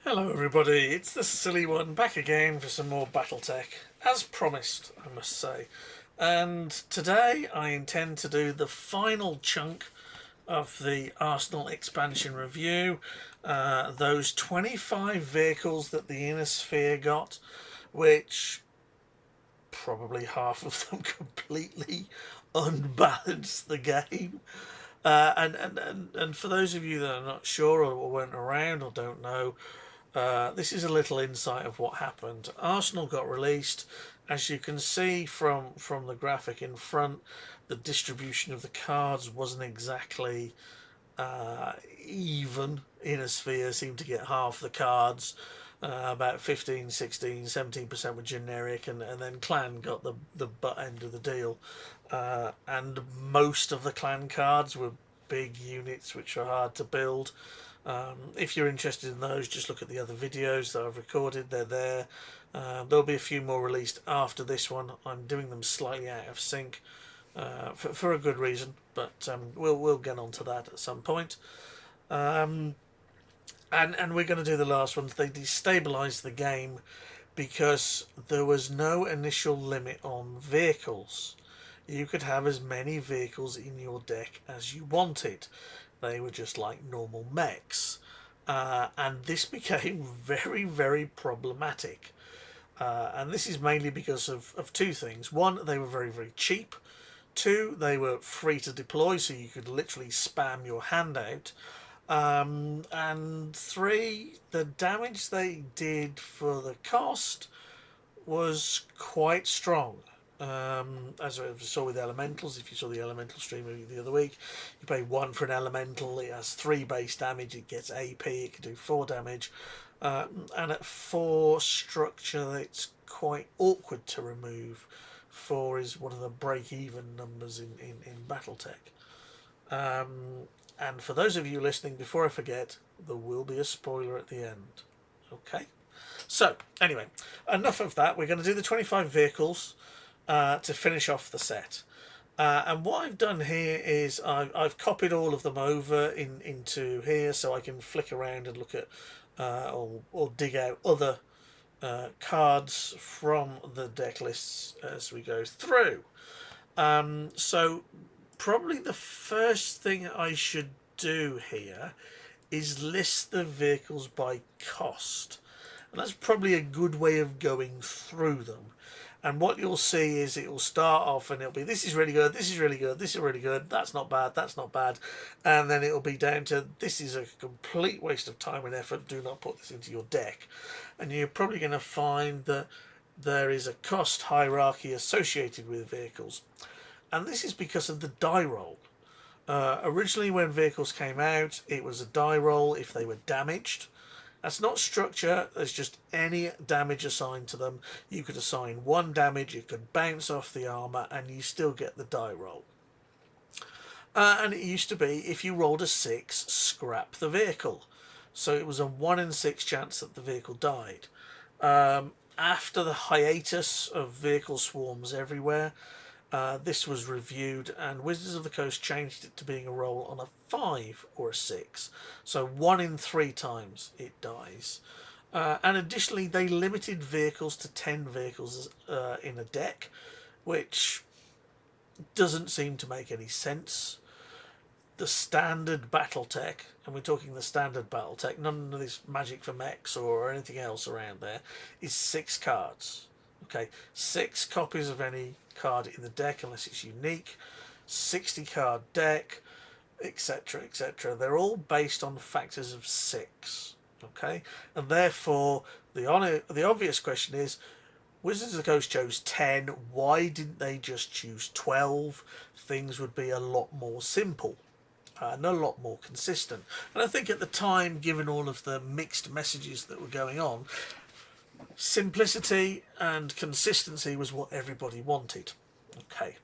Hello everybody, it's the silly one back again for some more Battletech, as promised I must say. And today I intend to do the final chunk of the Arsenal expansion review. Those 25 vehicles that the Inner Sphere got, which probably half of them completely unbalanced the game. And for those of you that are not sure or weren't around or don't know, this is a little insight of what happened. Arsenal got released. As you can see from the graphic in front, the distribution of the cards wasn't exactly even. Inner Sphere seemed to get half the cards. About 15, 16, 17% were generic, and then Clan got the butt end of the deal. And most of the Clan cards were big units which are hard to build. If you're interested in those, just look at the other videos that I've recorded. They're there. There'll be a few more released after this one. I'm doing them slightly out of sync for a good reason, but we'll get on to that at some point. And we're going to do the last ones. They destabilised the game because there was no initial limit on vehicles. You could have as many vehicles in your deck as you wanted. They were just like normal mechs. And this became very, very problematic. And this is mainly because of two things. One, they were very, very cheap. Two, they were free to deploy, so you could literally spam your hand out. And three, the damage they did for the cost was quite strong. As I saw with elementals, if you saw the elemental stream the other week, you pay one for an elemental. It has 3 base damage. It gets AP. It can do 4 damage, and at 4 structure, it's quite awkward to remove. 4 is one of the break-even numbers in BattleTech. And for those of you listening, before I forget, there will be a spoiler at the end. Okay. So, anyway, enough of that. We're going to do the 25 vehicles to finish off the set. And what I've done here is I've copied all of them over into here so I can flick around and look at or dig out other cards from the deck lists as we go through. So probably the first thing I should do here is list the vehicles by cost. And that's probably a good way of going through them. And what you'll see is it will start off and it'll be, this is really good, this is really good, this is really good, that's not bad, that's not bad. And then it'll be down to, this is a complete waste of time and effort, do not put this into your deck. And you're probably going to find that there is a cost hierarchy associated with vehicles. And this is because of the die roll. Originally when vehicles came out, it was a die roll if they were damaged. That's not structure, there's just any damage assigned to them. You could assign 1 damage, it could bounce off the armour, and you still get the die roll. And it used to be, if you rolled a 6, scrap the vehicle. So it was a 1 in 6 chance that the vehicle died. After the hiatus of vehicle swarms everywhere, this was reviewed, and Wizards of the Coast changed it to being a roll on a 5 or a 6. So 1 in 3 times it dies. And additionally, they limited vehicles to 10 vehicles in a deck, which doesn't seem to make any sense. The standard Battletech, and we're talking the standard Battletech, none of this Magic for Mechs or anything else around there, is 6 cards. Okay, 6 copies of any card in the deck unless it's unique, 60 card deck, etc, etc. They're all based on factors of 6. Okay, and therefore the obvious question is, Wizards of the Coast chose 10, why didn't they just choose 12? Things would be a lot more simple and a lot more consistent. And I think at the time, given all of the mixed messages that were going on, simplicity and consistency was what everybody wanted. Okay.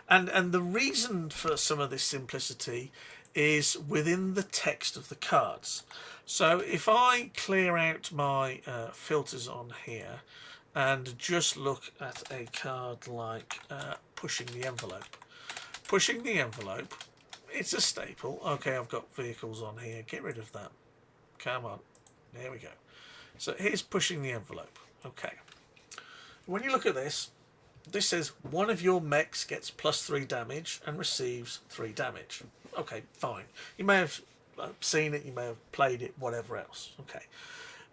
And the reason for some of this simplicity is within the text of the cards. So if I clear out my filters on here and just look at a card like Pushing the Envelope. Pushing the Envelope, it's a staple. Okay, I've got vehicles on here. Get rid of that. Come on. There we go. So here's pushing the envelope. Okay. When you look at this, this says one of your mechs gets +3 damage and receives 3 damage. Okay, fine. You may have seen it, you may have played it, whatever else. Okay.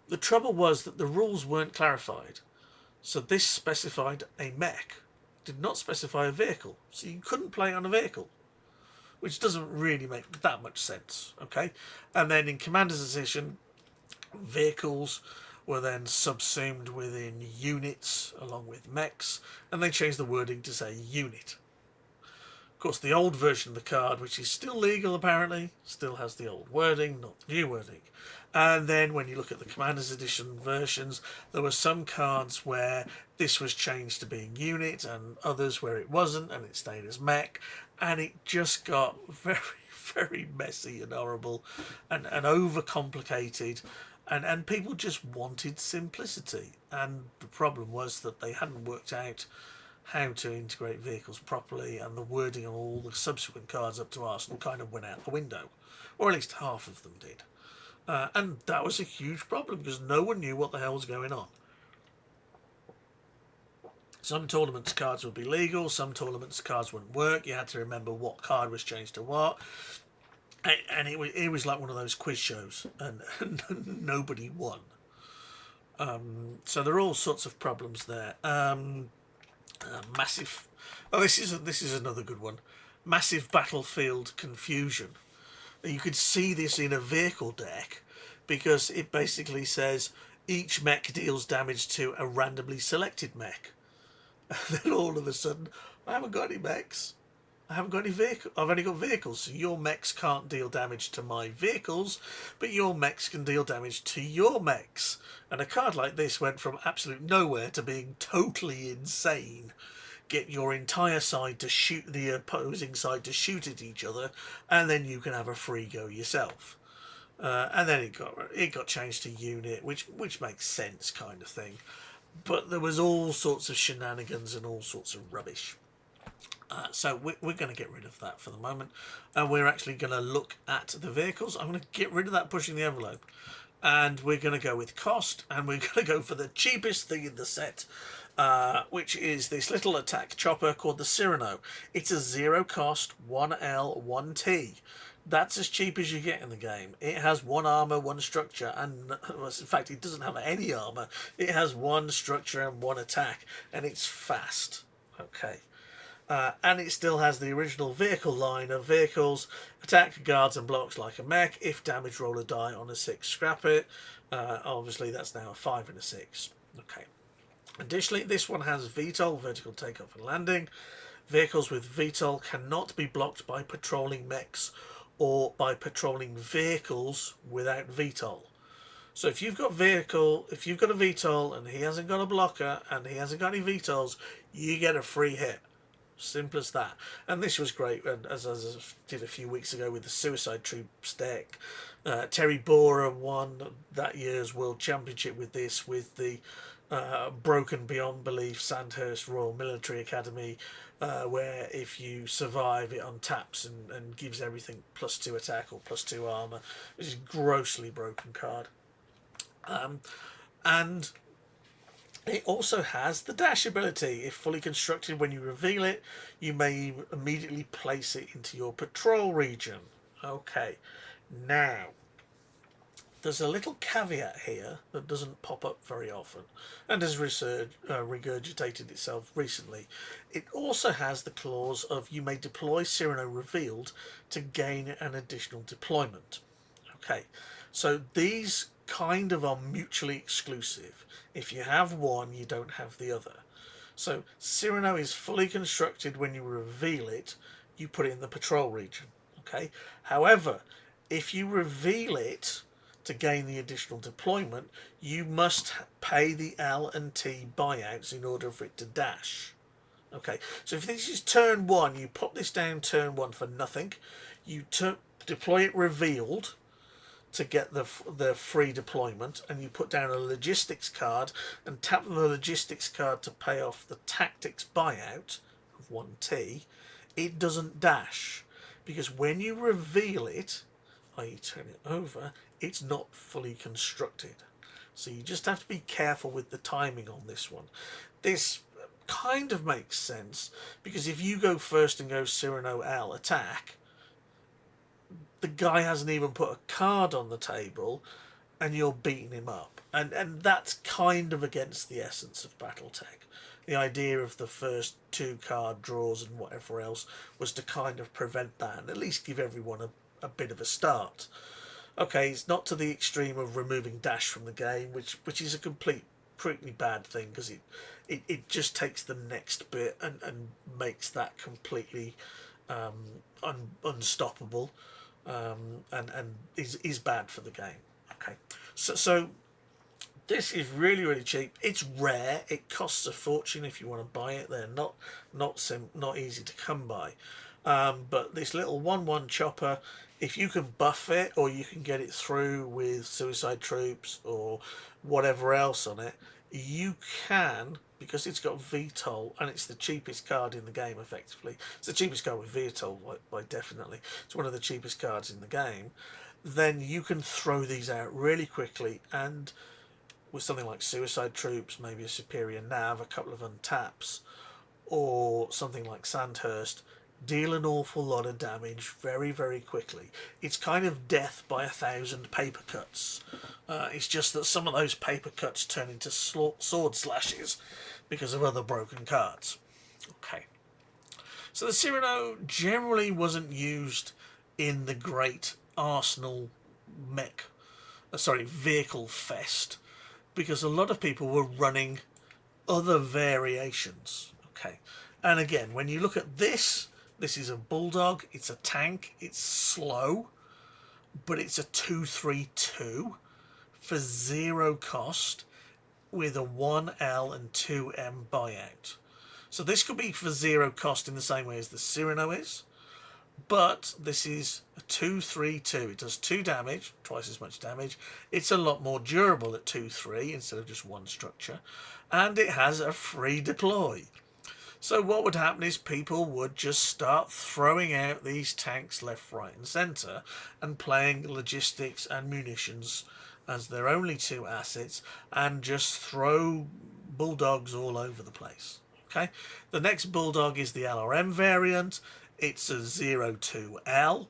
The trouble was that the rules weren't clarified. So this specified a mech, did not specify a vehicle. So you couldn't play on a vehicle, which doesn't really make that much sense. Okay. And then in Commander's Edition, vehicles were then subsumed within units along with mechs, and they changed the wording to say unit. Of course, the old version of the card, which is still legal apparently, still has the old wording, not the new wording. And then when you look at the Commander's Edition versions, there were some cards where this was changed to being unit and others where it wasn't and it stayed as mech. And it just got very, very messy and horrible and overcomplicated. And people just wanted simplicity. And the problem was that they hadn't worked out how to integrate vehicles properly, and the wording on all the subsequent cards up to Arsenal kind of went out the window. Or at least half of them did. And that was a huge problem because no one knew what the hell was going on. Some tournaments cards would be legal, some tournaments cards wouldn't work. You had to remember what card was changed to what. And it was like one of those quiz shows, and nobody won. So there are all sorts of problems there. Massive. Oh, this is another good one. Massive battlefield confusion. You could see this in a vehicle deck because it basically says each mech deals damage to a randomly selected mech. And then all of a sudden, I haven't got any mechs. I haven't got any vehicles. I've only got vehicles. So your mechs can't deal damage to my vehicles, but your mechs can deal damage to your mechs. And a card like this went from absolute nowhere to being totally insane. Get your entire side to shoot the opposing side to shoot at each other, and then you can have a free go yourself. And then it got changed to unit, which makes sense, kind of thing. But there was all sorts of shenanigans and all sorts of rubbish. So we're going to get rid of that for the moment, and we're actually going to look at the vehicles. I'm going to get rid of that pushing the envelope, and we're going to go with cost, and we're going to go for the cheapest thing in the set, which is this little attack chopper called the Cyrano. It's a 0 cost, 1L, 1T. That's as cheap as you get in the game. It has 1 armor, 1 structure, and in fact it doesn't have any armor. It has 1 structure and 1 attack, and it's fast. Okay. And it still has the original vehicle line of vehicles, attack, guards and blocks like a mech. If damage, roll a die. On a 6, scrap it. Obviously that's now a 5 and a 6. Okay. Additionally, this one has VTOL, vertical takeoff and landing. Vehicles with VTOL cannot be blocked by patrolling mechs or by patrolling vehicles without VTOL. So if you've got a VTOL and he hasn't got a blocker and he hasn't got any VTOLs, you get a free hit. Simple as that. And this was great, and as I did a few weeks ago with the Suicide Troops deck. Terry Borer won that year's World Championship with this, with the Broken Beyond Belief Sandhurst Royal Military Academy, where if you survive it untaps and gives everything +2 attack or +2 armor, which is a grossly broken card. And it also has the dash ability. If fully constructed, when you reveal it, you may immediately place it into your patrol region. Okay, now there's a little caveat here that doesn't pop up very often and has regurgitated itself recently. It also has the clause of you may deploy Cyrano revealed to gain an additional deployment. Okay, so these kind of are mutually exclusive. If you have one, you don't have the other. So Cyrano is fully constructed. When you reveal it, you put it in the patrol region. Okay. However, if you reveal it to gain the additional deployment, you must pay the L and T buyouts in order for it to dash. Okay. So if this is turn 1, you pop this down turn 1 for nothing. You deploy it revealed to get the free deployment, and you put down a logistics card and tap the logistics card to pay off the tactics buyout of 1T. It doesn't dash because when you reveal it, i.e. turn it over, it's not fully constructed. So you just have to be careful with the timing on this one. This kind of makes sense, because if you go first and go Cyrano L attack, the guy hasn't even put a card on the table and you're beating him up. And that's kind of against the essence of Battletech. The idea of the first 2 card draws and whatever else was to kind of prevent that and at least give everyone a bit of a start. Okay, it's not to the extreme of removing dash from the game, which is a pretty bad thing, because it just takes the next bit and makes that completely unstoppable, and is bad for the game. Okay, so this is really, really cheap. It's rare. It costs a fortune if you want to buy it. They're not easy to come by. But this little 1/1 chopper, if you can buff it or you can get it through with Suicide Troops or whatever else on it, you can, because it's got VTOL and it's the cheapest card in the game effectively. It's the cheapest card with VTOL by definitely. It's one of the cheapest cards in the game. Then you can throw these out really quickly, and with something like Suicide Troops, maybe a superior nav, a couple of untaps, or something like Sandhurst, deal an awful lot of damage very, very quickly. It's kind of death by 1,000 paper cuts. It's just that some of those paper cuts turn into sword slashes because of other broken cards. Okay. So the Cyrano generally wasn't used in the great Arsenal vehicle fest, because a lot of people were running other variations. Okay, and again, when you look at this is a bulldog, it's a tank, it's slow, but it's a 2/3/2 for 0 cost with a 1L and 2M buyout. So this could be for 0 cost in the same way as the Cyrano is, but this is a 2/3/2. It does 2 damage, twice as much damage. It's a lot more durable at 2/3 instead of just 1 structure, and it has a free deploy. So what would happen is people would just start throwing out these tanks left, right and centre and playing logistics and munitions as their only 2 assets, and just throw bulldogs all over the place. Okay, the next bulldog is the LRM variant. It's a 02L.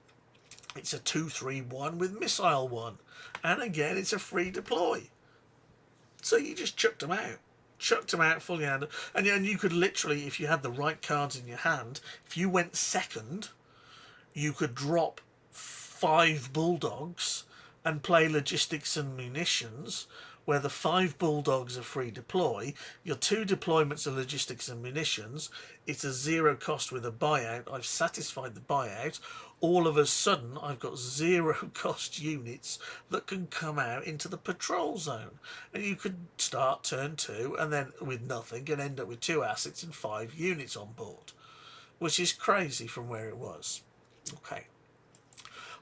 It's a 2/3/1 with missile 1, and again it's a free deploy. So you just chucked them out fully handed, and you could literally, if you had the right cards in your hand, if you went second, you could drop 5 bulldogs and play logistics and munitions, where the 5 bulldogs are free deploy, your 2 deployments are logistics and munitions, it's a 0 cost with a buyout, I've satisfied the buyout, all of a sudden I've got 0 cost units that can come out into the patrol zone, and you could start turn 2 and then with nothing and end up with 2 assets and 5 units on board, which is crazy from where it was. Okay.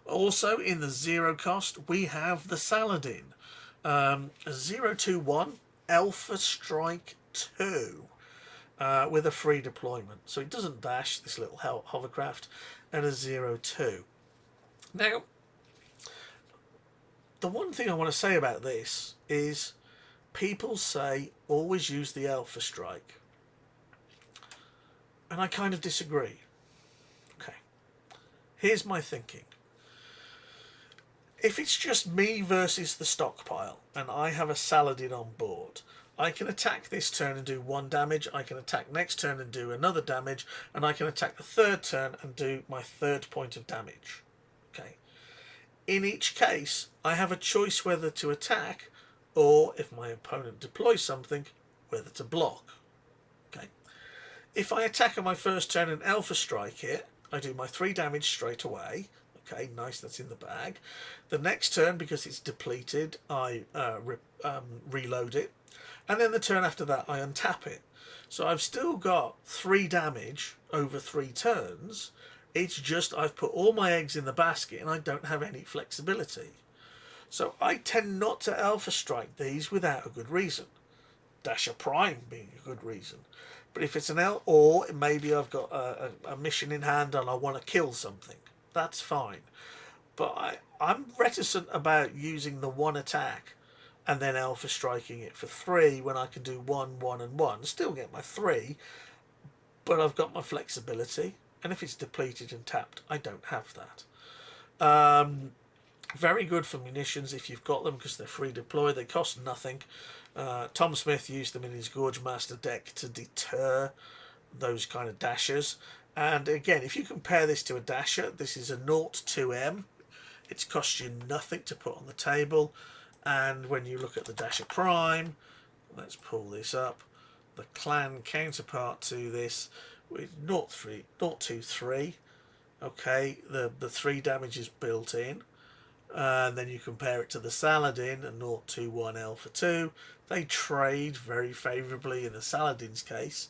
Also in the 0 cost we have the Saladin. 021 Alpha Strike 2 with a free deployment. So it doesn't dash, this little hovercraft, and a 02. Now, the one thing I want to say about this is people say always use the Alpha Strike. And I kind of disagree. Okay. Here's my thinking. If it's just me versus the stockpile and I have a Saladin on board, I can attack this turn and do 1 damage, I can attack next turn and do another damage, and I can attack the 3rd turn and do my 3rd point of damage. Okay. In each case, I have a choice whether to attack, or if my opponent deploys something, whether to block. Okay. If I attack on my first turn and Alpha Strike it, I do my 3 damage straight away. Okay, nice, that's in the bag. The next turn, because it's depleted, I reload it. And then the turn after that, I untap it. So I've still got 3 damage over 3 turns. It's just I've put all my eggs in the basket and I don't have any flexibility. So I tend not to Alpha Strike these without a good reason. Dash a Prime being a good reason. But if it's an L, or maybe I've got a mission in hand and I want to kill something, that's fine. but I'm reticent about using the one attack and then alpha striking it for 3 when I can do 1, 1 and 1. Still get my 3, but I've got my flexibility. And if it's depleted and tapped, I don't have that. Very good for munitions if you've got them because they're free deploy. They cost nothing. Tom Smith used them in his Gorge Master deck to deter those kind of dashers. And again, if you compare this to a dasher, this is a 0-2M. It's cost you nothing to put on the table. And when you look at the Dasher Prime, let's pull this up. The clan counterpart to this with 0-2-3. Okay, the 3 damage is built in. And then you compare it to the Saladin and 0-2-1 Alpha 2. They trade very favourably in the Saladin's case.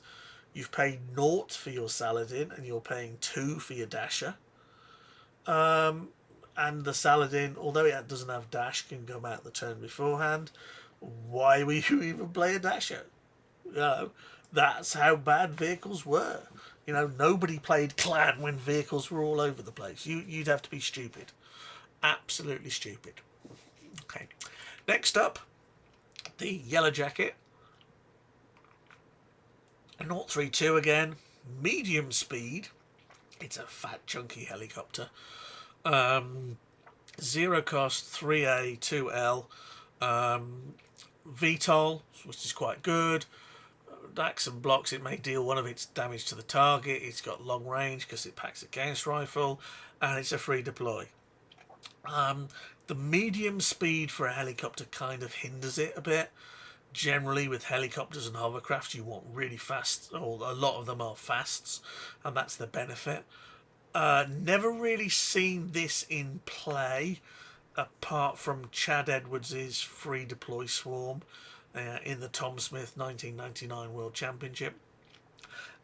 You've paid 0 for your Saladin and you're paying 2 for your Dasher. And the Saladin, although it doesn't have dash, can come out the turn beforehand. Why would you even play a Dasher? You know, that's how bad vehicles were. You know, nobody played Clan when vehicles were all over the place. You'd have to be stupid. Absolutely stupid. Okay. Next up, the Yellow Jacket. A 032 again. Medium speed. It's a fat, chunky helicopter. 0 cost, 3A, 2L. VTOL, which is quite good. Attacks and blocks, it may deal one of its damage to the target. It's got long range because it packs a Gauss rifle, and it's a free deploy. The medium speed for a helicopter kind of hinders it a bit. Generally, with helicopters and hovercraft, you want really fast, or a lot of them are fasts, and that's the benefit. Never really seen this in play, apart from Chad Edwards' free deploy swarm in the Tom Smith 1999 World Championship.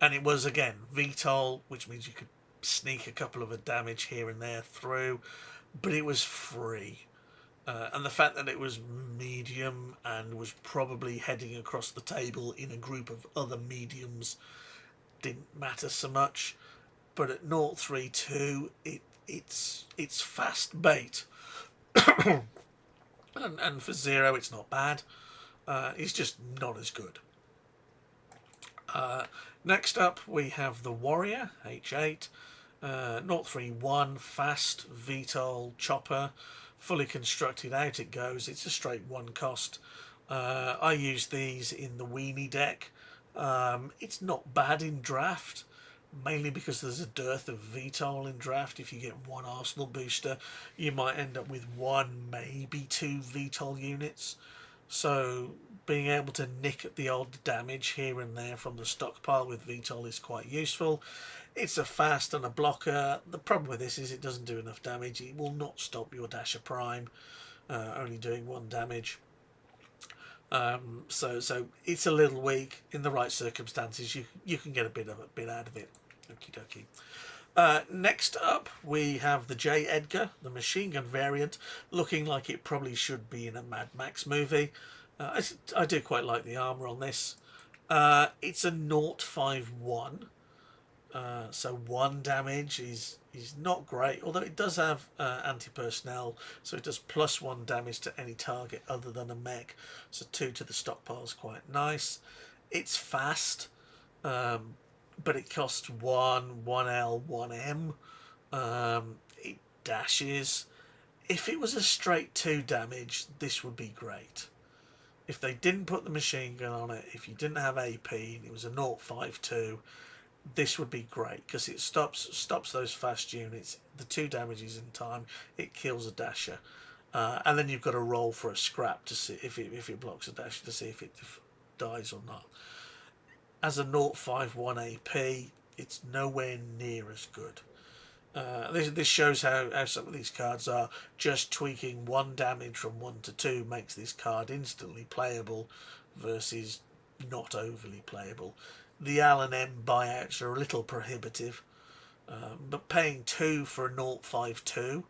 And it was, again, VTOL, which means you could sneak a couple of damage here and there through, but it was free. And the fact that it was medium and was probably heading across the table in a group of other mediums didn't matter so much. But at 032, it's fast bait. and for 0, it's not bad. It's just not as good. Next up, we have the Warrior, H8. 031, fast, VTOL, chopper. Fully constructed, out it goes. It's a straight 1 cost. I use these in the Weenie deck. It's not bad in draft, mainly because there's a dearth of VTOL in draft. If you get 1 Arsenal booster, you might end up with 1, maybe 2 VTOL units. So being able to nick at the odd damage here and there from the stockpile with VTOL is quite useful. It's a fast and a blocker. The problem with this is it doesn't do enough damage. It will not stop your Dasher Prime, only doing 1 damage. So it's a little weak. In the right circumstances, you can get a bit out of it. Okie dokie. Next up, we have the J. Edgar, the machine gun variant, looking like it probably should be in a Mad Max movie. I do quite like the armour on this. It's a 051. So 1 damage is not great, although it does have anti-personnel, so it does +1 damage to any target other than a mech. So 2 to the stockpile is quite nice. It's fast, but it costs 1L, 1M. It dashes. If it was a straight 2 damage, this would be great. If they didn't put the machine gun on it, if you didn't have AP and it was a 052, this would be great because it stops those fast units. The 2 damages in time, it kills a dasher, and then you've got to roll for a scrap to see if it blocks a dasher to see if it dies or not. As a 051 AP, it's nowhere near as good. This shows how some of these cards are. Just tweaking 1 damage from 1 to 2 makes this card instantly playable versus not overly playable. The L and M buyouts are a little prohibitive, but paying 2 for a 052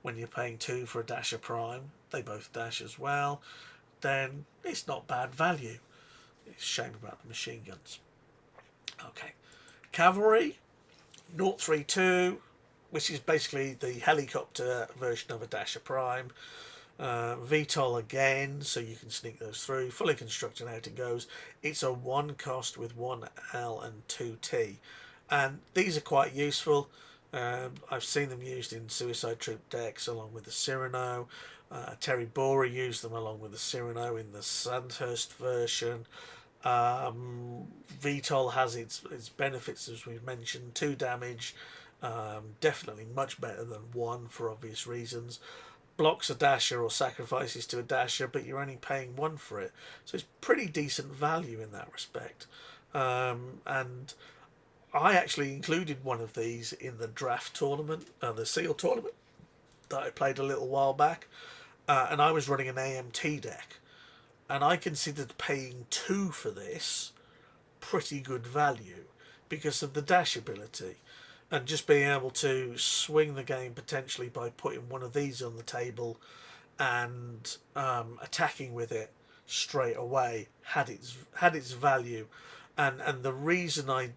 when you're paying 2 for a Dasher Prime, they both dash as well, then it's not bad value. It's a shame about the machine guns. Okay, Cavalry, 032, which is basically the helicopter version of a Dasher Prime. VTOL again, so you can sneak those through. Fully constructed, out it goes. It's a 1 cost with 1 L and 2 T. And these are quite useful. I've seen them used in Suicide Troop decks along with the Cyrano. Terry Borer used them along with the Cyrano in the Sandhurst version. VTOL has its benefits, as we've mentioned. 2 damage, definitely much better than 1 for obvious reasons. Blocks a Dasher or sacrifices to a Dasher, but you're only paying 1 for it. So it's pretty decent value in that respect. And I actually included one of these in the draft tournament, the SEAL tournament that I played a little while back. And I was running an AMT deck. And I considered paying 2 for this pretty good value because of the dash ability and just being able to swing the game potentially by putting one of these on the table and attacking with it straight away had its value. And the reason I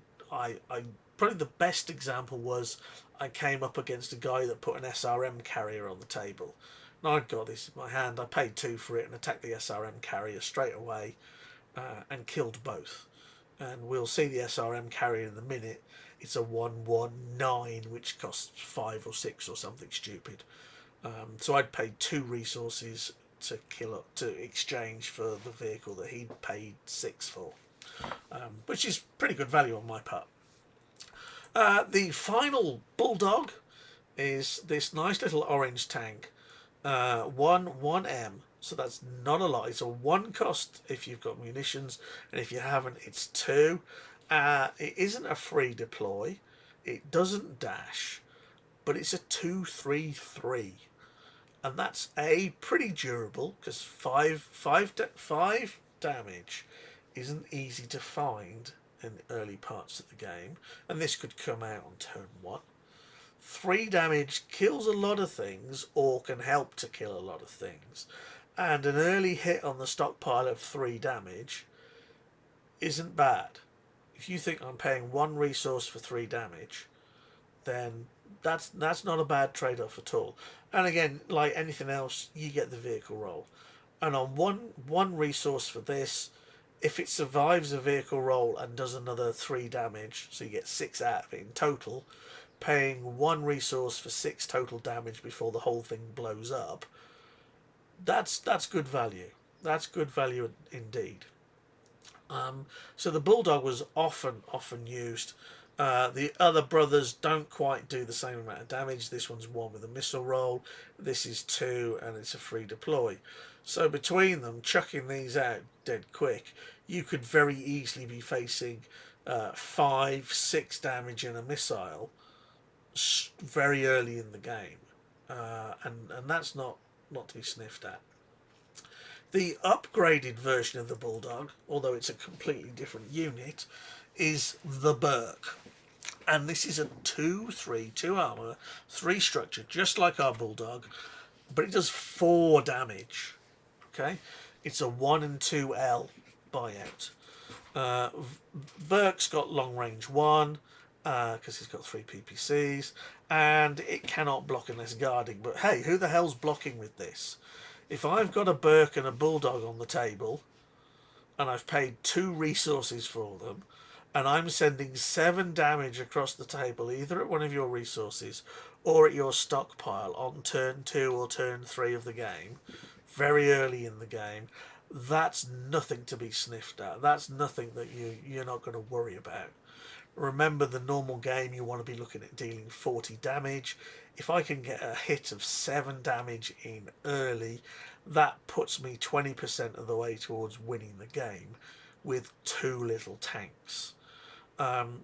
probably the best example was I came up against a guy that put an SRM carrier on the table. And I'd got this in my hand. I paid 2 for it and attacked the SRM carrier straight away and killed both. And we'll see the SRM carrier in a minute. It's a 119, which costs 5 or 6 or something stupid. So I'd paid 2 resources to exchange for the vehicle that he'd paid 6 for, which is pretty good value on my part. The final Bulldog is this nice little orange tank, 1M. So that's not a lot. It's a 1 cost if you've got munitions, and if you haven't, it's 2. It isn't a free deploy. It doesn't dash, but it's a 2-3-3, and that's pretty durable because 5 damage isn't easy to find in the early parts of the game, and this could come out on turn 1. 3 damage kills a lot of things or can help to kill a lot of things, and an early hit on the stockpile of 3 damage isn't bad. If you think I'm paying 1 resource for 3 damage, then that's not a bad trade-off at all. And again, like anything else, you get the vehicle roll. And on one resource for this, if it survives a vehicle roll and does another 3 damage, so you get 6 out of it in total, paying 1 resource for 6 total damage before the whole thing blows up, that's good value. That's good value indeed. So the Bulldog was often used. The other brothers don't quite do the same amount of damage. This one's 1 with a missile roll. This is 2, and it's a free deploy. So between them, chucking these out dead quick, you could very easily be facing 5-6 damage in a missile very early in the game, and that's not to be sniffed at. The upgraded version of the Bulldog, although it's a completely different unit, is the Burke. And this is a 2-3, 2 armour, 3 structure, just like our Bulldog, but it does 4 damage. Okay? It's a 1 and 2 L buyout. Burke's got long range 1, because he's got 3 PPCs, and it cannot block unless guarding. But hey, who the hell's blocking with this? If I've got a Burke and a Bulldog on the table, and I've paid 2 resources for them, and I'm sending 7 damage across the table, either at one of your resources or at your stockpile on turn 2 or turn 3 of the game, very early in the game, that's nothing to be sniffed at. That's nothing that you're not going to worry about. Remember, the normal game, you want to be looking at dealing 40 damage. If I can get a hit of 7 damage in early, that puts me 20% of the way towards winning the game with 2 little tanks.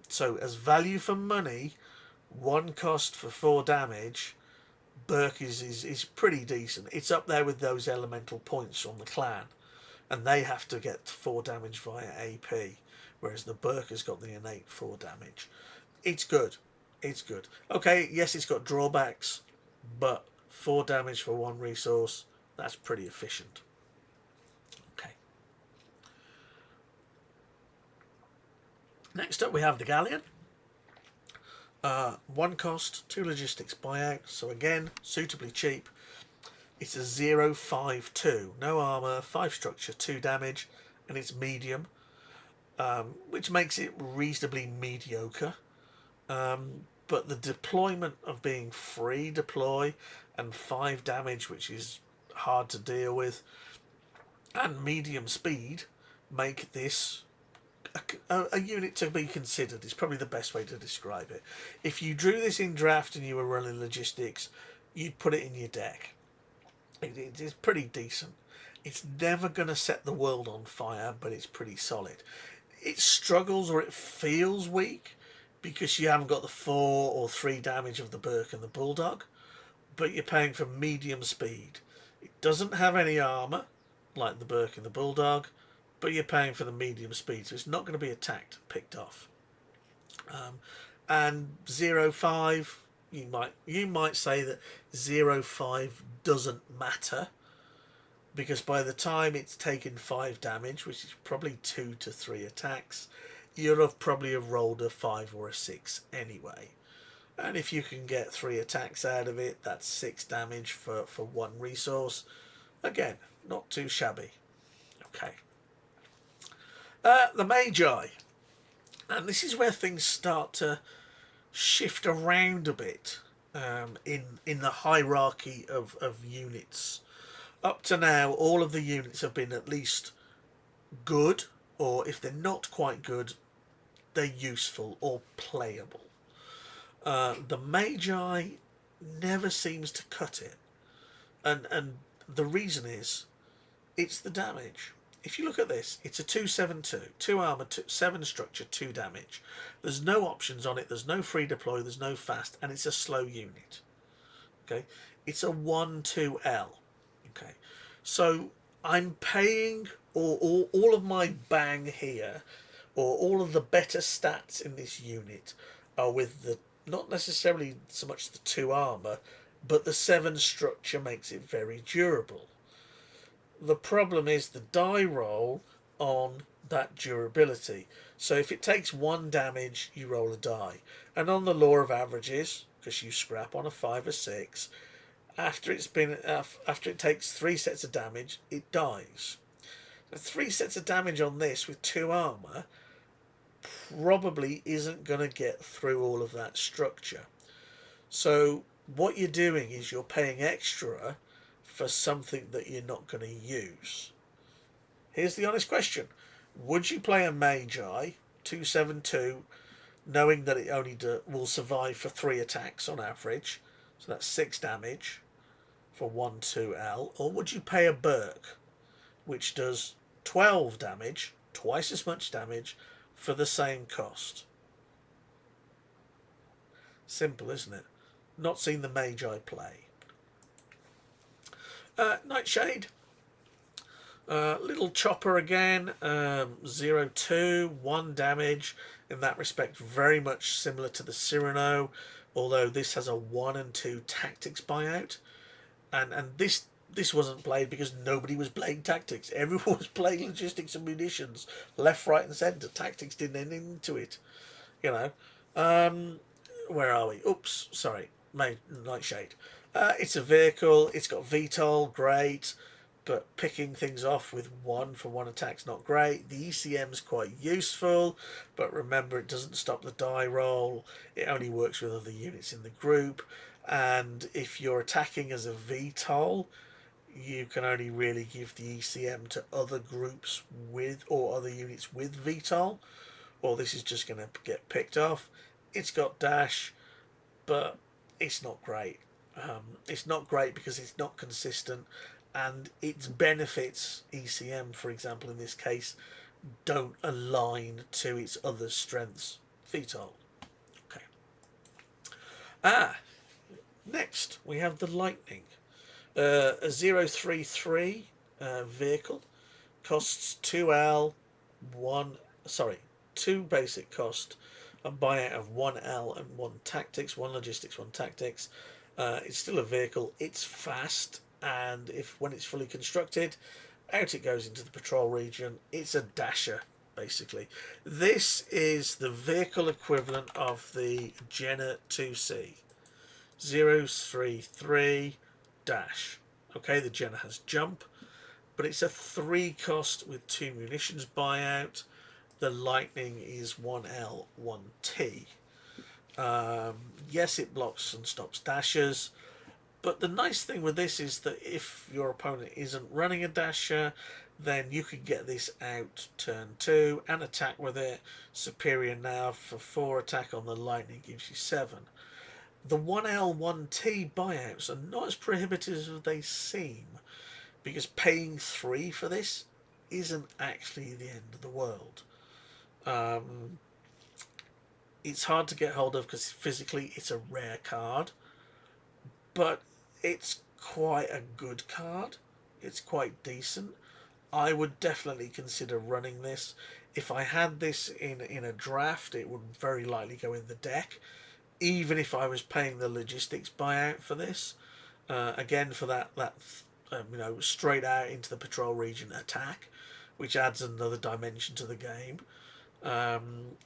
So as value for money, 1 cost for 4 damage, Burke is pretty decent. It's up there with those elemental points on the clan, and they have to get 4 damage via AP, whereas the Burke has got the innate 4 damage. It's good. It's good. Okay, yes, it's got drawbacks, but 4 damage for 1 resource, that's pretty efficient. Okay. Next up we have the Galleon. 1 cost, 2 logistics buyout, so again, suitably cheap. It's a 052, no armour, 5 structure, 2 damage, and it's medium, which makes it reasonably mediocre. But the deployment of being free deploy and 5 damage, which is hard to deal with, and medium speed make this a unit to be considered. Is probably the best way to describe it. If you drew this in draft and you were running logistics, you'd put it in your deck. It is pretty decent. It's never going to set the world on fire, but it's pretty solid. It struggles, or it feels weak, because you haven't got the 4 or 3 damage of the Burke and the Bulldog, but you're paying for medium speed. It doesn't have any armour, like the Burke and the Bulldog, but you're paying for the medium speed, so it's not going to be attacked, picked off. And 0.5, you might say that 0.5 doesn't matter, because by the time it's taken 5 damage, which is probably 2 to 3 attacks, you'll have probably have rolled a 5 or a 6 anyway. And if you can get 3 attacks out of it, that's 6 damage for 1 resource. Again, not too shabby. Okay. The Magi. And this is where things start to shift around a bit in the hierarchy of units. Up to now, all of the units have been at least good, or if they're not quite good, they're useful or playable. The Magi never seems to cut it. And the reason is, it's the damage. If you look at this, it's a 272, 2 armour, 7 structure, 2 damage. There's no options on it, there's no free deploy, there's no fast, and it's a slow unit. Okay, it's a 1-2L. Okay, so I'm paying all of my bang here, or all of the better stats in this unit are with the, not necessarily so much the 2 armour, but the 7 structure makes it very durable. The problem is the die roll on that durability. So if it takes 1 damage, you roll a die. And on the law of averages, because you scrap on a 5 or 6, after it takes 3 sets of damage, it dies. So 3 sets of damage on this with 2 armour probably isn't going to get through all of that structure. So what you're doing is you're paying extra for something that you're not going to use. Here's the honest question. Would you play a Magi 272 knowing that it only will survive for 3 attacks on average, so that's 6 damage for 1-2L, or would you pay a Burke which does 12 damage, twice as much damage, for the same cost? Simple, isn't it? Not seen the Magi play. Nightshade. Little chopper again. 0-2, 1 damage. In that respect, very much similar to the Cyrano, although this has a 1 and 2 tactics buyout. And this wasn't played because nobody was playing tactics. Everyone was playing logistics and munitions, left, right, and centre. Tactics didn't end into it. You know. Where are we? Oops, sorry. Nightshade. It's a vehicle. It's got VTOL, great, but picking things off with 1 for 1 attack's not great. The ECM's quite useful, but remember it doesn't stop the die roll. It only works with other units in the group, and if you're attacking as a VTOL, you can only really give the ECM to other groups with, or other units with VTOL, or this is just going to get picked off. It's got dash, but it's not great. It's not great because it's not consistent, and its benefits, ECM for example in this case, don't align to its other strengths, VTOL. Okay. Next we have the Lightning. A 033 vehicle, costs 2L, 2 basic cost, a buyout of 1L and 1 tactics, 1 logistics, 1 tactics. It's still a vehicle. It's fast, and when it's fully constructed, out it goes into the patrol region. It's a dasher, basically. This is the vehicle equivalent of the Jenna 2C. 033 dash. Okay, the Jenna has jump, but it's a 3 cost with 2 munitions buyout. The Lightning is 1L, 1T. Yes, it blocks and stops dashes, but the nice thing with this is that if your opponent isn't running a dasher, then you can get this out turn 2 and attack with it. Superior nav for 4 attack on the Lightning gives you 7. The 1L, 1T buyouts are not as prohibitive as they seem, because paying 3 for this isn't actually the end of the world. It's hard to get hold of because physically it's a rare card, but it's quite a good card. It's quite decent. I would definitely consider running this. If I had this in a draft, it would very likely go in the deck, even if I was paying the logistics buyout for this. Again, for that straight out into the patrol region attack, which adds another dimension to the game. And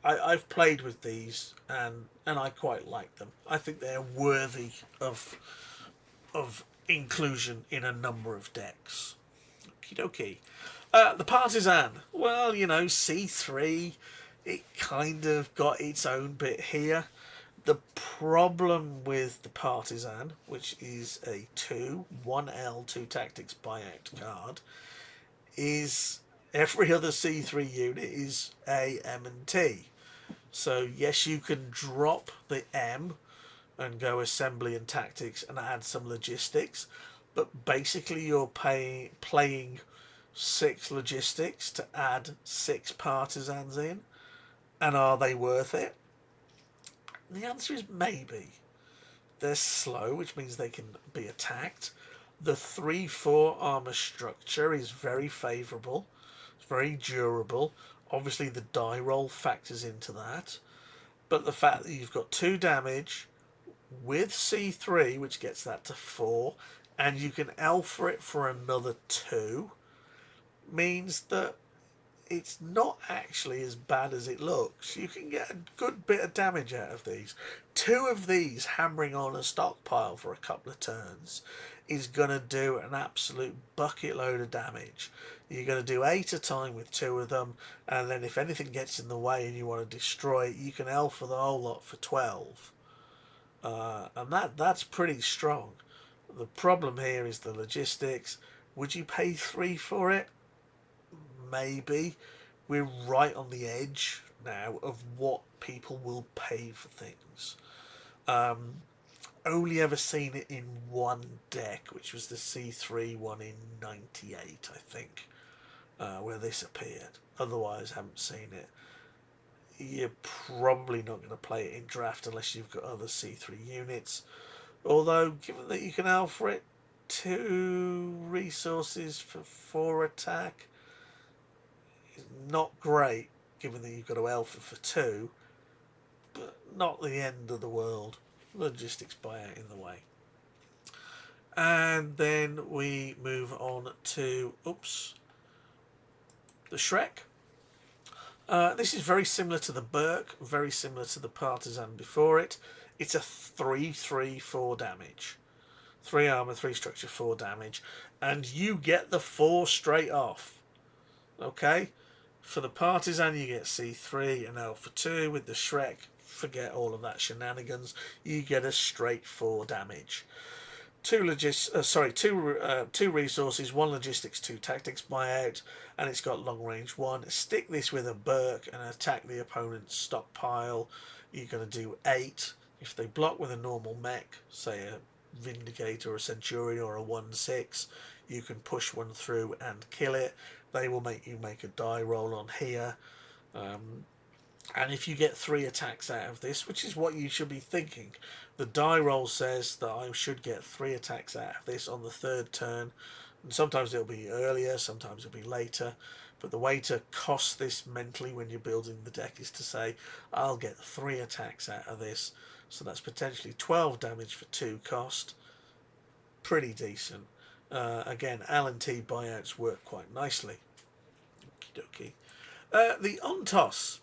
I've played with these and I quite like them. I think they're worthy of inclusion in a number of decks. Okie dokie. The Partisan. Well, C3, it kind of got its own bit here. The problem with the Partisan, which is a 1L 2 tactics buyout card, is every other C3 unit is A, M, and T. So yes, you can drop the M and go assembly and tactics and add some logistics, but basically you're playing 6 logistics to add 6 partisans in, and are they worth it? The answer is maybe. They're slow, which means they can be attacked. The 3-4 armor structure is very favourable. It's very durable. Obviously the die roll factors into that. But the fact that you've got 2 damage with C3, which gets that to 4, and you can alpha it for another 2, means that it's not actually as bad as it looks. You can get a good bit of damage out of these. 2 of these hammering on a stockpile for a couple of turns is going to do an absolute bucket load of damage. You're going to do 8 a time with 2 of them, and then if anything gets in the way and you want to destroy it, you can alpha the whole lot for 12. And that's pretty strong. The problem here is the logistics. Would you pay 3 for it? Maybe. We're right on the edge now of what people will pay for things. Only ever seen it in one deck, which was the C3 one in '98, I think, where this appeared. Otherwise, haven't seen it. You're probably not going to play it in draft unless you've got other C3 units. Although, given that you can alpha it, 2 resources for 4 attack, not great, given that you've got to alpha for 2, but not the end of the world. Logistics buyout in the way. And then we move on to, the Shrek. This is very similar to the Burke, very similar to the Partisan before it. It's a 3/3/4 damage. 3 armor, 3 structure, 4 damage. And you get the 4 straight off. Okay? For the Partisan, you get C3 and Alpha 2. With the Shrek, forget all of that shenanigans. You get a straight 4 damage. 2 resources, 1 logistics, 2 tactics buyout, and it's got long range 1. Stick this with a Burke and attack the opponent's stockpile. You're going to do 8. If they block with a normal mech, say a Vindicator or a Centurion or a 1/6, you can push one through and kill it. They will make you make a die roll on here. And if you get 3 attacks out of this, which is what you should be thinking, the die roll says that I should get 3 attacks out of this on the 3rd turn. And sometimes it'll be earlier, sometimes it'll be later. But the way to cost this mentally when you're building the deck is to say, I'll get 3 attacks out of this. So that's potentially 12 damage for 2 cost. Pretty decent. Again, L&T buyouts work quite nicely. dokie. The on-toss.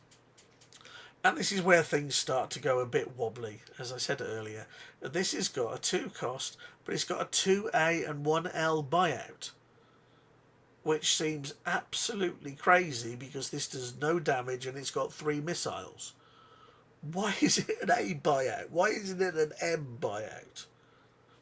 And this is where things start to go a bit wobbly, as I said earlier. This has got a 2 cost, but it's got a 2A and 1L buyout, which seems absolutely crazy because this does no damage and it's got 3 missiles. Why is it an A buyout? Why isn't it an M buyout?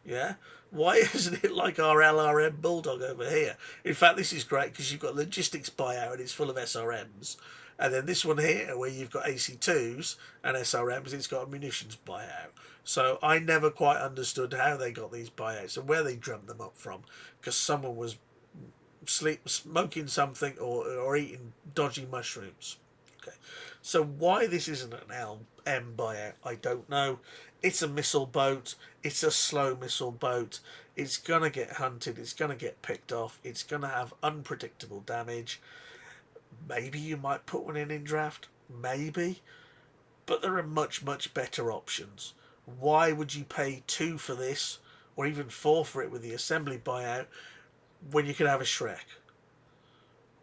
Yeah? Why isn't it like our LRM Bulldog over here? In fact, this is great because you've got logistics buyout and it's full of SRMs. And then this one here, where you've got AC2s and SRMs, it's got a munitions buyout. So I never quite understood how they got these buyouts and where they drummed them up from. Because someone was smoking something or eating dodgy mushrooms. Okay, so why this isn't an M buyout, I don't know. It's a missile boat. It's a slow missile boat. It's going to get hunted. It's going to get picked off. It's going to have unpredictable damage. Maybe you might put one in draft. Maybe. But there are much, much better options. Why would you pay 2 for this, or even 4 for it with the assembly buyout, when you could have a Shrek?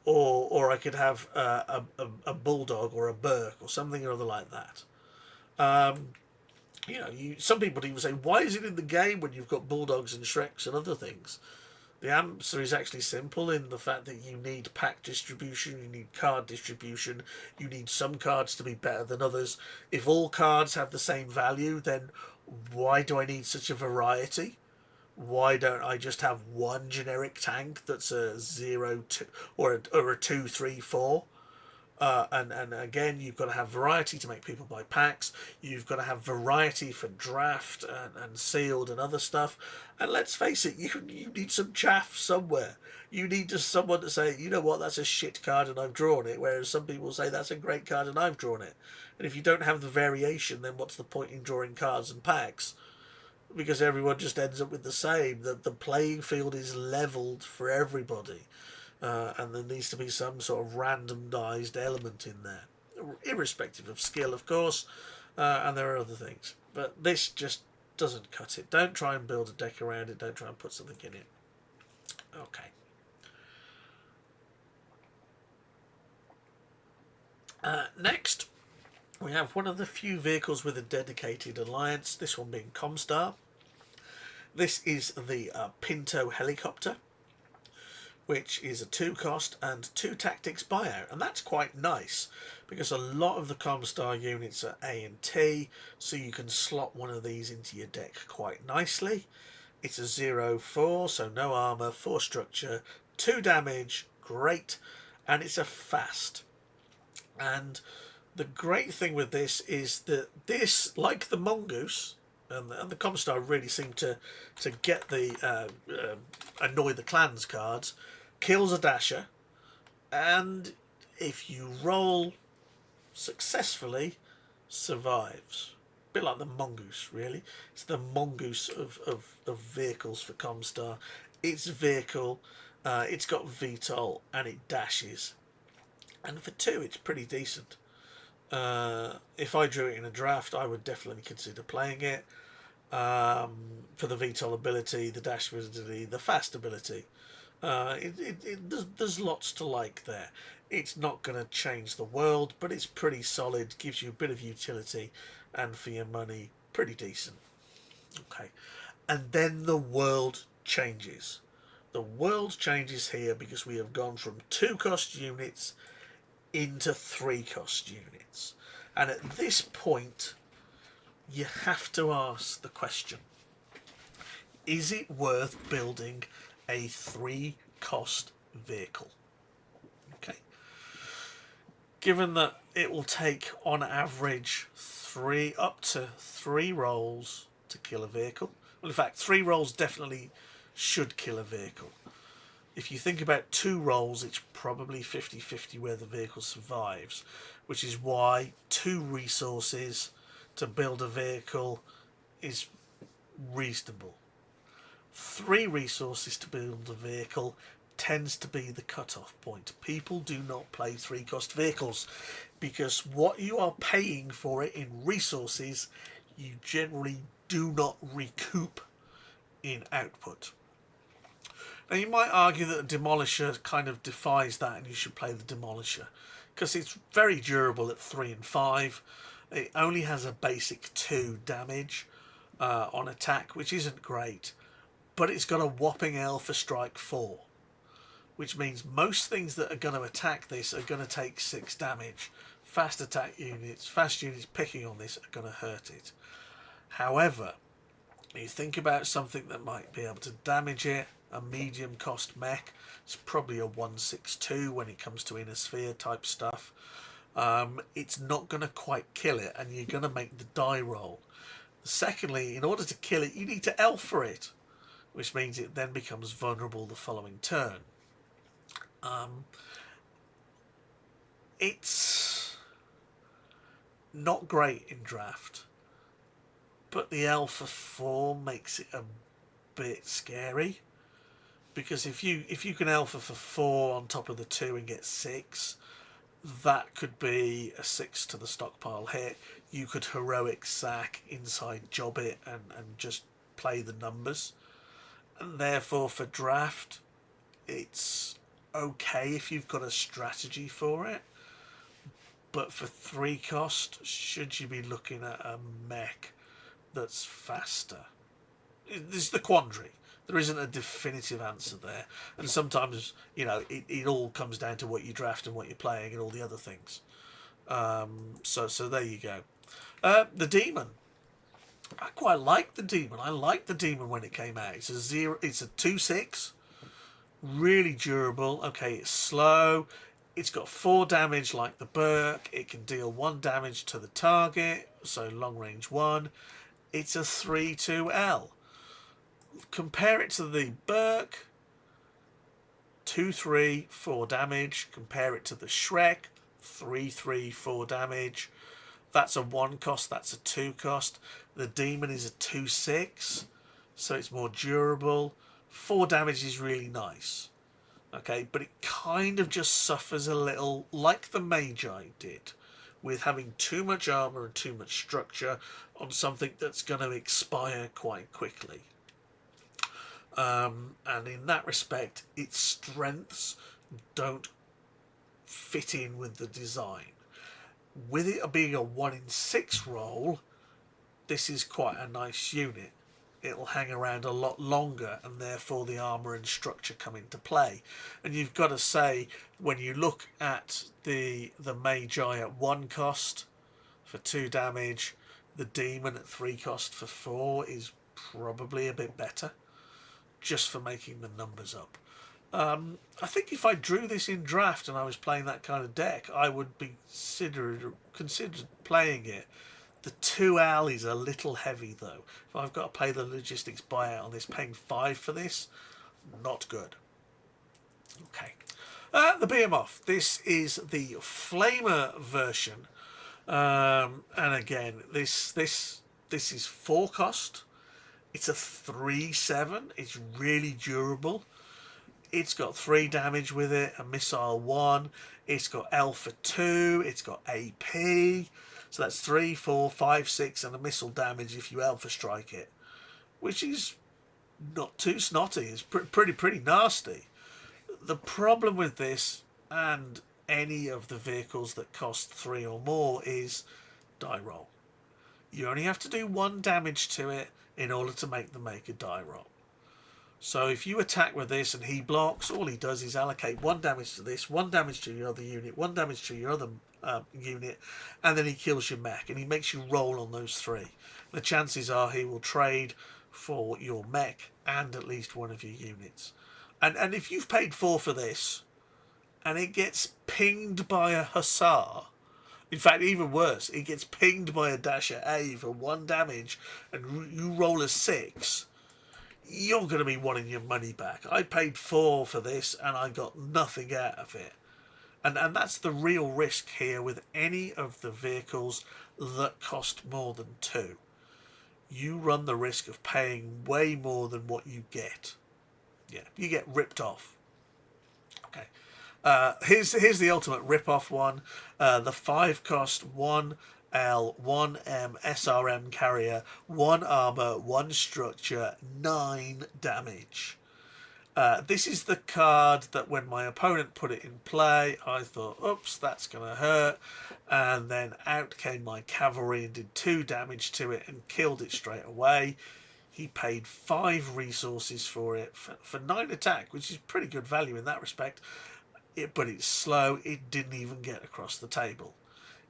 Or I could have a Bulldog or a Burke or something or other like that. Some people even say, why is it in the game when you've got Bulldogs and Shreks and other things? The answer is actually simple in the fact that you need pack distribution, you need card distribution, you need some cards to be better than others. If all cards have the same value, then why do I need such a variety? Why don't I just have one generic tank that's a 0, 2, or a 2, 3, 4? And again, you've got to have variety to make people buy packs. You've got to have variety for draft and sealed and other stuff. And let's face it, you need some chaff somewhere. You need just someone to say, you know what, that's a shit card and I've drawn it. Whereas some people say that's a great card and I've drawn it. And if you don't have the variation, then what's the point in drawing cards and packs? Because everyone just ends up with the same. The playing field is levelled for everybody. And there needs to be some sort of randomised element in there, irrespective of skill, of course, and there are other things. But this just doesn't cut it. Don't try and build a deck around it. Don't try and put something in it. Okay. Next, we have one of the few vehicles with a dedicated alliance, this one being Comstar. This is the Pinto helicopter, which is a 2 cost and 2 tactics buyout, and that's quite nice because a lot of the Comstar units are A and T, so you can slot one of these into your deck quite nicely. It's a 0-4, so no armour, 4 structure, 2 damage, great, and it's a fast. And the great thing with this is that this, like the Mongoose, and the Comstar really seem to get the annoy the clans cards, kills a dasher, and if you roll successfully, survives. A bit like the Mongoose, really. It's the Mongoose of vehicles for Comstar. It's vehicle, it's got VTOL, and it dashes. And for 2, it's pretty decent. If I drew it in a draft, I would definitely consider playing it. For the VTOL ability, the dash ability, the fast ability. There's lots to like there. It's not going to change the world, but it's pretty solid, gives you a bit of utility, and for your money, pretty decent. Okay, and then the world changes. The world changes here because we have gone from 2 cost units into 3 cost units. And at this point, you have to ask the question, is it worth building a 3 cost vehicle? Okay. Given that it will take on average up to 3 rolls to kill a vehicle. Well, in fact, 3 rolls definitely should kill a vehicle. If you think about 2 rolls, it's probably 50-50 where the vehicle survives, which is why 2 resources to build a vehicle is reasonable. 3 resources to build a vehicle tends to be the cut-off point. People do not play 3 cost vehicles because what you are paying for it in resources, you generally do not recoup in output. Now you might argue that the Demolisher kind of defies that, and you should play the Demolisher because it's very durable at 3 and 5. It only has a basic 2 damage on attack, which isn't great, but it's got a whopping Alpha Strike 4, which means most things that are going to attack this are going to take 6 damage. Fast units picking on this are going to hurt it. However, you think about something that might be able to damage it, a medium cost mech, it's probably a 162 when it comes to inner sphere type stuff. It's not going to quite kill it, and you're going to make the die roll. Secondly, in order to kill it, you need to alpha it, which means it then becomes vulnerable the following turn. It's not great in draft, but the Alpha 4 makes it a bit scary, because if you can Alpha for 4 on top of the 2 and get 6, that could be a 6 to the stockpile hit. You could heroic sack, inside job it, and just play the numbers. And therefore for draft, it's okay if you've got a strategy for it. But for 3 cost, should you be looking at a mech that's faster? This is the quandary. There isn't a definitive answer there, and sometimes it all comes down to what you draft and what you're playing and all the other things. So there you go. The Demon. I quite like the Demon. I liked the Demon when it came out. It's a 2/6, really durable. Okay, it's slow. It's got 4 damage like the Burke. It can deal 1 damage to the target, so long range 1. It's a 3/2L. Compare it to the Burke, 2/3, 4 damage. Compare it to the Shrek, 3/3, 4 damage. That's a 1 cost, that's a 2 cost. The Demon is a 2/6, so it's more durable. 4 damage is really nice. Okay, but it kind of just suffers a little, like the Magi did, with having too much armor and too much structure on something that's going to expire quite quickly. And in that respect, its strengths don't fit in with the design. With it being a 1 in 6 roll, this is quite a nice unit. It'll hang around a lot longer, and therefore the armor and structure come into play. And you've got to say, when you look at the Magi at 1 cost for 2 damage, the Demon at 3 cost for 4 is probably a bit better, just for making the numbers up. I think if I drew this in draft and I was playing that kind of deck, I would be considered playing it. The 2L is a little heavy though. If I've got to pay the logistics buyout on this, paying 5 for this, not good. Okay. The Behemoth. This is the Flamer version. And again, this is 4 cost. It's a 3/7. It's really durable. It's got 3 damage with it, a missile 1. It's got Alpha 2. It's got AP. So that's 3, 4, 5, 6, and a missile damage if you Alpha strike it, which is not too snotty. It's pretty nasty. The problem with this and any of the vehicles that cost 3 or more is die roll. You only have to do 1 damage to it in order to make a die roll. So if you attack with this and he blocks, all he does is allocate 1 damage to this, 1 damage to your other unit, 1 damage to your other unit, and then he kills your mech, and he makes you roll on those 3. The chances are he will trade for your mech and at least one of your units. And if you've paid 4 for this, and it gets pinged by a Hussar, in fact, even worse, it gets pinged by a Dasher A for 1 damage, and you roll a 6, you're going to be wanting your money back. I paid 4 for this, and I got nothing out of it. And that's the real risk here with any of the vehicles that cost more than 2. You run the risk of paying way more than what you get. Yeah, you get ripped off. Okay. Here's the ultimate rip-off one. The 5 cost 1L, 1M, SRM carrier, 1 armor, 1 structure, 9 damage. This is the card that when my opponent put it in play, I thought, oops, that's going to hurt. And then out came my cavalry and did 2 damage to it and killed it straight away. He paid 5 resources for it for 9 attack, which is pretty good value in that respect. But it's slow. It didn't even get across the table.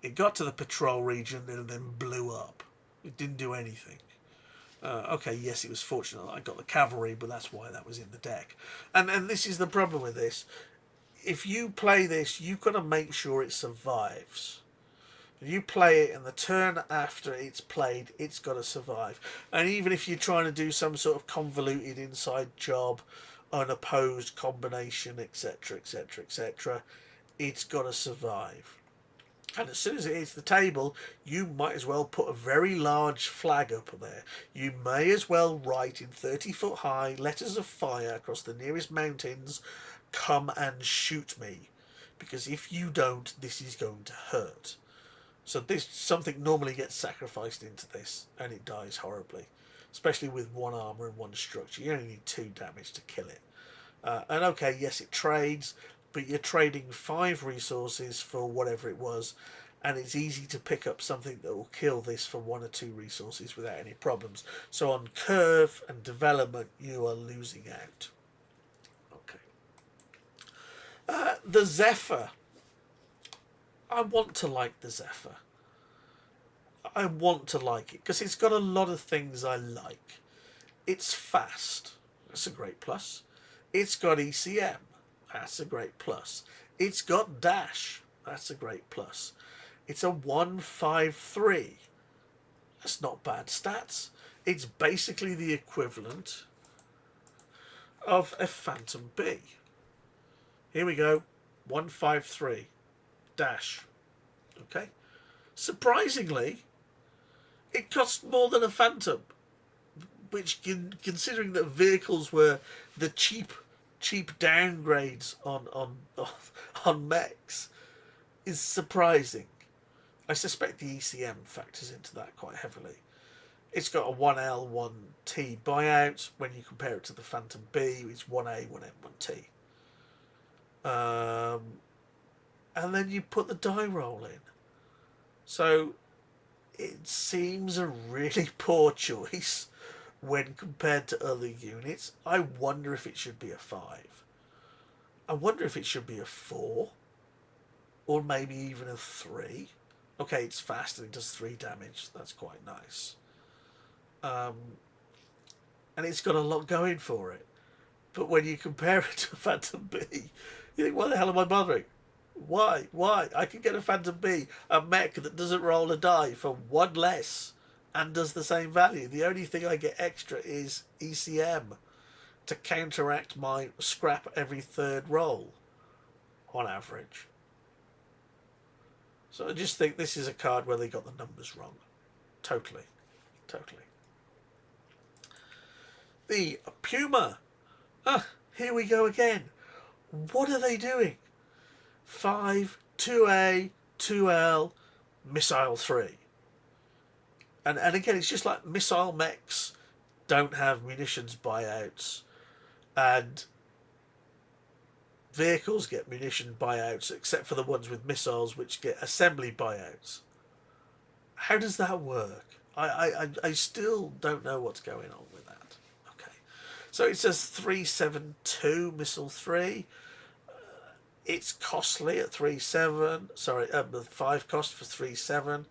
It got to the patrol region and then blew up. It didn't do anything. Okay, yes, it was fortunate that I got the cavalry, but that's why that was in the deck. And this is the problem with this. If you play this, you've got to make sure it survives. You play it, and the turn after it's played, it's got to survive. And even if you're trying to do some sort of convoluted inside job, unopposed combination, etc., etc., etc., it's got to survive. And as soon as it hits the table, you might as well put a very large flag up there. You may as well write in 30-foot high letters of fire across the nearest mountains, "Come and shoot me." Because if you don't, this is going to hurt. So something normally gets sacrificed into this, and it dies horribly. Especially with 1 armor and 1 structure. You only need 2 damage to kill it. And okay, yes, it trades, but you're trading 5 resources for whatever it was, and it's easy to pick up something that will kill this for 1 or 2 resources without any problems. So on curve and development, you are losing out. Okay. The Zephyr. I want to like the Zephyr. I want to like it because it's got a lot of things I like. It's fast. That's a great plus. It's got ECM. That's a great plus. It's got dash. That's a great plus. It's a 153. That's not bad stats. It's basically the equivalent of a Phantom B. Here we go. 153. Dash. Okay. Surprisingly, it costs more than a Phantom. Which, considering that vehicles were the cheap downgrades on mechs, is surprising. I suspect the ECM factors into that quite heavily. It's got a 1L, 1T buyout. When you compare it to the Phantom B, it's 1A, 1M, 1T. And then you put the die roll in. So it seems a really poor choice when compared to other units. I wonder if it should be a 5. I wonder if it should be a 4. Or maybe even a 3. Okay, it's fast and it does 3 damage. That's quite nice. And it's got a lot going for it. But when you compare it to a Phantom B, you think, why the hell am I bothering? Why? I can get a Phantom B, a mech that doesn't roll a die for 1 less and does the same value. The only thing I get extra is ECM to counteract my scrap every 3rd roll on average. So I just think this is a card where they got the numbers wrong. Totally. The Puma. Here we go again. What are they doing? 5, 2A, 2L, Missile 3. And again, it's just like missile mechs don't have munitions buyouts, and vehicles get munition buyouts, except for the ones with missiles, which get assembly buyouts. How does that work? I still don't know what's going on with that. Okay, so it says 372 missile 3. It's costly at 3.7. Sorry, the 5 cost for 3.7.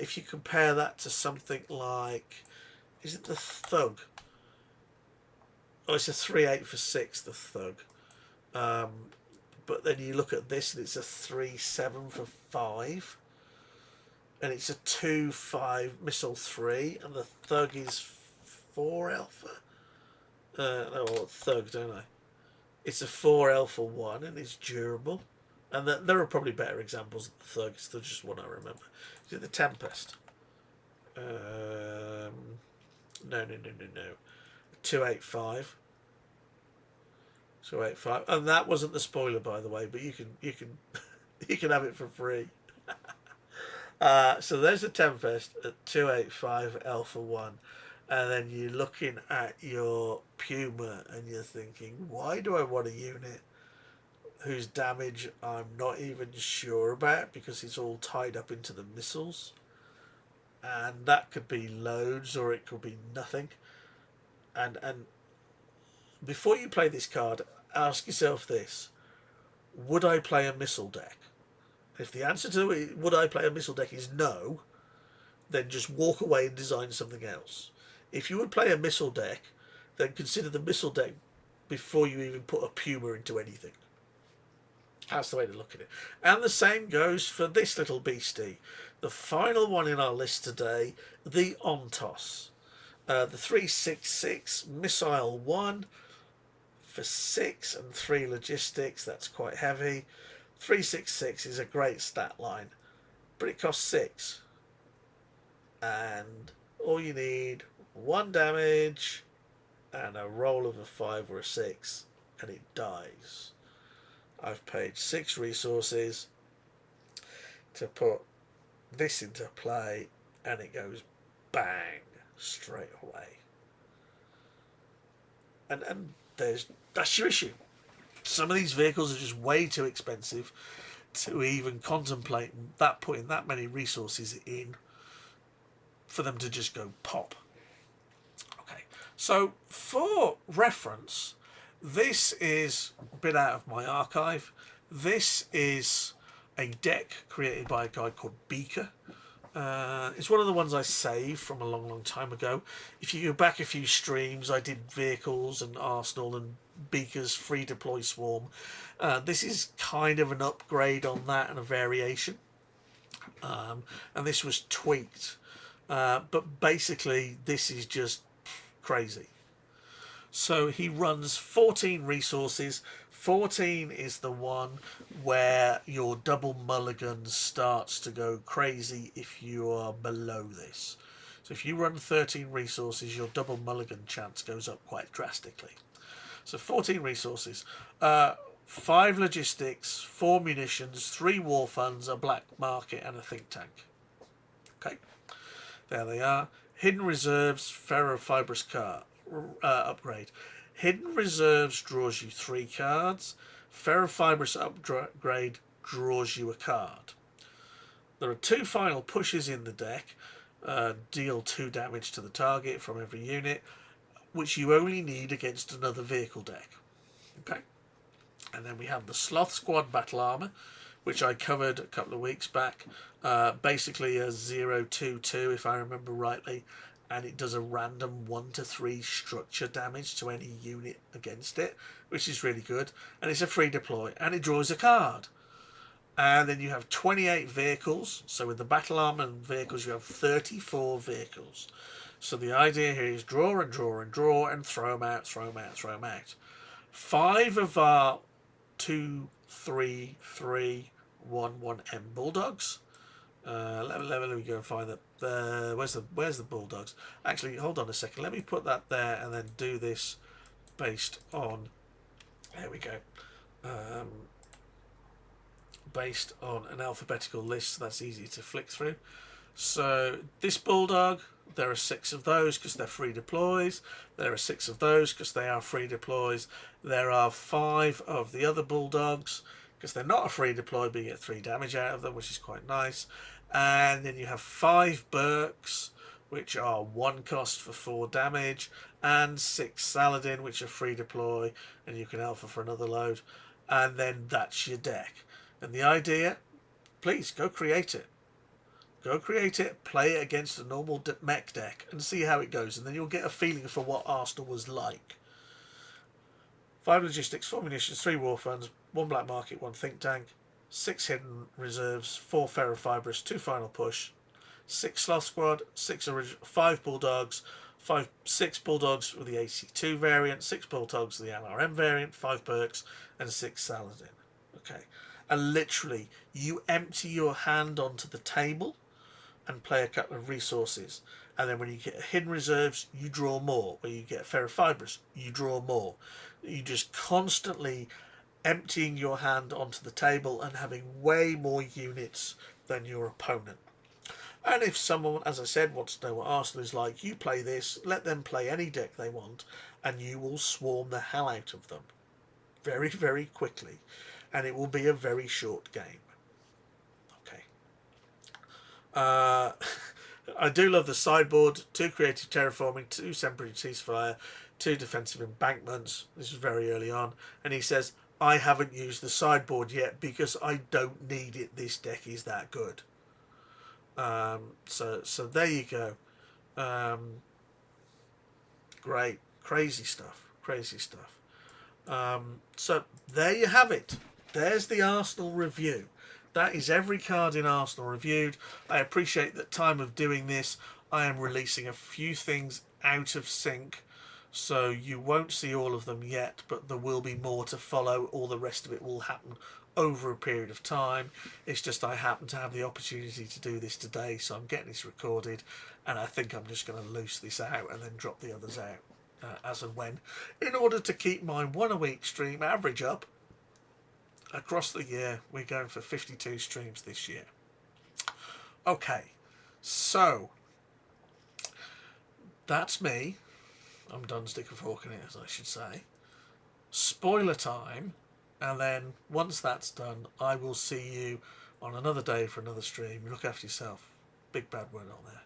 If you compare that to something like, is it the Thug? Oh, it's a 3.8 for 6, the Thug. But then you look at this and it's a 3.7 for 5. And it's a 2.5 missile 3. And the Thug is 4 alpha. No, Thug, don't I? It's a 4 alpha 1 and it's durable. And there are probably better examples of the Thug. It's just one I remember. Is it the Tempest? No. 285. 285. And that wasn't the spoiler, by the way, but you can you can have it for free. So there's the Tempest at 285 alpha 1. and then you're looking at your Puma and you're thinking, why do I want a unit whose damage I'm not even sure about because it's all tied up into the missiles? And that could be loads or it could be nothing. And before you play this card, ask yourself this: would I play a missile deck? If the answer to it, would I play a missile deck, is no, then just walk away and design something else. If you would play a missile deck, then consider the missile deck before you even put a Puma into anything. That's the way to look at it. And the same goes for this little beastie. The final one in our list today, the Ontos. The 366 Missile 1 for 6 and 3 logistics. That's quite heavy. 366 is a great stat line, but it costs 6. And all you need, 1 damage and a roll of a 5 or a 6, and it dies. I've paid 6 resources to put this into play, and it goes bang straight away. And that's your issue. Some of these vehicles are just way too expensive to even contemplate that putting that many resources in for them to just go pop. Okay, so for reference, this is a bit out of my archive. This is a deck created by a guy called Beaker. It's one of the ones I saved from a long time ago. If you go back a few streams, I did vehicles and Arsenal and Beaker's free deploy swarm. This is kind of an upgrade on that and a variation. And this was tweaked. But basically, this is just crazy. So he runs 14 resources. 14 is the one where your double mulligan starts to go crazy if you are below this. So if you run 13 resources, your double mulligan chance goes up quite drastically. So 14 resources, 5 logistics, 4 munitions, 3 war funds, a black market, and a think tank. Okay, there they are. Hidden reserves, ferrofibrous car upgrade. Hidden reserves draws you 3 cards. Ferrofibrous upgrade draws you a card. There are 2 final pushes in the deck. Deal 2 damage to the target from every unit, which you only need against another vehicle deck. Okay. And then we have the Sloth Squad Battle Armor, which I covered a couple of weeks back. Basically a 0/2/2, if I remember rightly. And it does a random 1 to 3 structure damage to any unit against it, which is really good. And it's a free deploy, and it draws a card. And then you have 28 vehicles. So with the battle armor and vehicles, you have 34 vehicles. So the idea here is draw and draw and draw and throw them out, throw them out, throw them out. 5 of our 2, 3, 3, 1, 1M Bulldogs. Let me go and find that. Where's the Bulldogs? Actually, hold on a second. Let me put that there and then do this based on. There we go. Based on an alphabetical list, so that's easy to flick through. So this Bulldog, there are 6 of those because they're free deploys. There are 6 of those because they are free deploys. There are 5 of the other Bulldogs because they're not a free deploy, but you get 3 damage out of them, which is quite nice. And then you have 5 Burks, which are 1 cost for 4 damage, and 6 Saladin, which are free deploy, and you can alpha for another load. And then that's your deck. And the idea, please go create it. Go create it, play it against a normal mech deck, and see how it goes. And then you'll get a feeling for what Arsenal was like. 5 logistics, 4 munitions, 3 war funds, 1 black market, 1 think tank, 6 hidden reserves, 4 ferrofibrous, 2 final push, 6 sloth squad, 5 bulldogs, 6 bulldogs with the AC2 variant, 6 bulldogs with the LRM variant, 5 perks, and 6 Saladin. Okay, and literally you empty your hand onto the table and play a couple of resources, and then when you get hidden reserves, you draw more. When you get ferrofibrous, you draw more. You just constantly emptying your hand onto the table and having way more units than your opponent. And if someone, as I said, wants to know what Arsenal is like, you play this, let them play any deck they want, and you will swarm the hell out of them very, very quickly. And it will be a very short game. Okay. I do love the sideboard. 2 creative terraforming, 2 temporary ceasefire, 2 defensive embankments. This is very early on. And he says, I haven't used the sideboard yet because I don't need it. This deck is that good. So there you go. Great. Crazy stuff. Crazy stuff. So there you have it. There's the Arsenal review. That is every card in Arsenal reviewed. I appreciate that time of doing this, I am releasing a few things out of sync, so you won't see all of them yet, but there will be more to follow. All the rest of it will happen over a period of time. It's just I happen to have the opportunity to do this today, so I'm getting this recorded, and I think I'm just going to loose this out and then drop the others out as and when, in order to keep my 1 a week stream average up. Across the year, we're going for 52 streams this year. Okay, so that's me. I'm done sticking a fork in it, as I should say. Spoiler time, and then once that's done, I will see you on another day for another stream. Look after yourself. Big bad word on there.